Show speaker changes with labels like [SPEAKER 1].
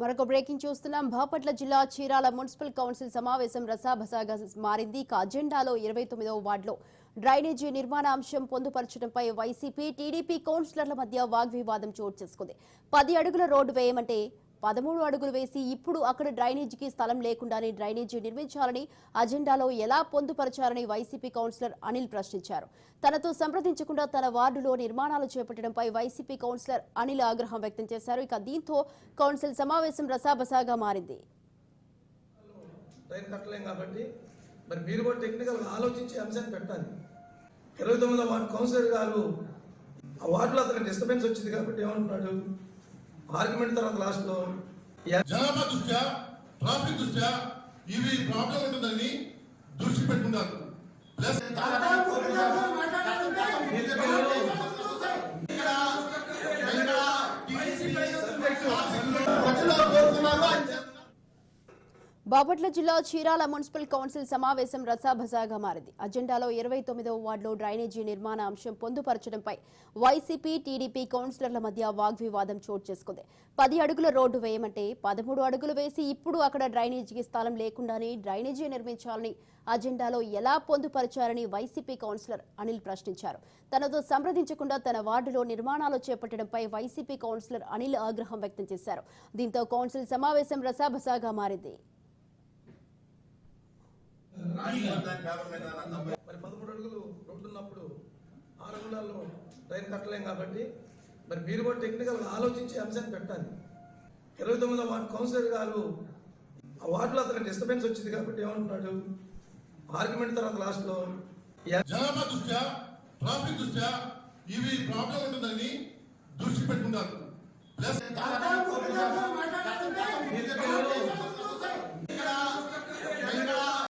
[SPEAKER 1] మరొక బ్రేకింగ్ చూస్తున్నాం. బాపట్ల జిల్లా చీరాల మున్సిపల్ కౌన్సిల్ సమావేశం రసాభసాగా మారింది. ఇక అజెండాలో 29వ వార్డులో డ్రైనేజీ నిర్మాణ అంశం పొందుపరచడంపై వైసీపీ, టీడీపీ కౌన్సిలర్ల మధ్య వాగ్వివాదం చోటు చేసుకుంది. 10 అడుగుల రోడ్డు వేయమంటే 13 అడుగులు వేసి ఇప్పుడు అక్కడ డ్రైనేజీకి స్థలం లేకుండానే డ్రైనేజీ నిర్మించాలని అజెండాలో ఎలా పొందుపరచారని వైసీపీ కౌన్సిలర్ అనిల్ ప్రశ్నించారు. తనతో సంప్రదించకుండా తన వార్డులో నిర్మాణాలు చేపట్టడంపై వైసీపీ కౌన్సిలర్ అనిల్ ఆగ్రహం వ్యక్తం చేశారు. ఇక దీంతో కౌన్సిల్ సమావేశం రసాబసాగా మారింది.
[SPEAKER 2] మరి మీరు కూడా టెక్నికల్ ఆలోచించి అంశాన్ని పెట్టాలి. 29వ వార్డు కౌన్సిలర్ గారు ఆ వార్డులో అతనికి డిస్టర్బెన్స్ వచ్చింది కాబట్టి ఏమంటున్నాడు, ఆర్గ్యుమెంట్ తర్వాత లాస్ట్ లో
[SPEAKER 3] జనాభా దృష్ట్యా, ట్రాఫిక్ దృష్ట్యా ఇవి ప్రాబ్లం ఉంటుందని దృష్టి పెట్టుకుంటారు. ప్లస్
[SPEAKER 1] బాపట్ల జిల్లా చీరాల మున్సిపల్ కౌన్సిల్ సమావేశం రసాభసాగా మారింది. అజెండాలో 29వ వార్డులో డ్రైనేజీ నిర్మాణ అంశం పొందుపరచడంపై వైసీపీ, టీడీపీ కౌన్సిలర్ల మధ్య వాగ్వివాదం చోటు చేసుకుంది. 10 అడుగుల రోడ్డు వేయమంటే 13 అడుగులు వేసి ఇప్పుడు అక్కడ డ్రైనేజీకి స్థలం లేకుండానే డ్రైనేజీ నిర్మించాలని అజెండాలో ఎలా పొందుపరిచారని వైసీపీ కౌన్సిలర్ అనిల్ ప్రశ్నించారు. తనతో సంప్రదించకుండా తన వార్డులో నిర్మాణాలు చేపట్టడంపై వైసీపీ కౌన్సిలర్ అనిల్ ఆగ్రహం వ్యక్తం చేశారు. దీంతో కౌన్సిల్ సమావేశం రసాభసాగా మారింది.
[SPEAKER 2] మరి 13 అడుగులు రోడ్డు ఉన్నప్పుడు 6 అడుగులలో రైలు కట్టలేం కాబట్టి మరి మీరు కూడా టెక్నికల్ ఆలోచించి అంశాన్ని పెట్టాలి. 29వ వార్డు కౌన్సిలర్ గారు ఆ వార్డులో అతనికి డిస్టర్బెన్స్ వచ్చింది కాబట్టి ఏమంటున్నాడు, ఆర్గ్యుమెంట్ తర్వాత లాస్ట్ లో
[SPEAKER 3] జనాభా దృష్ట్యా, ట్రాఫిక్ దృష్ట్యా ఇవి ప్రాబ్లం ఉంటుందని దృష్టి పెట్టుకుంటారు. ప్లస్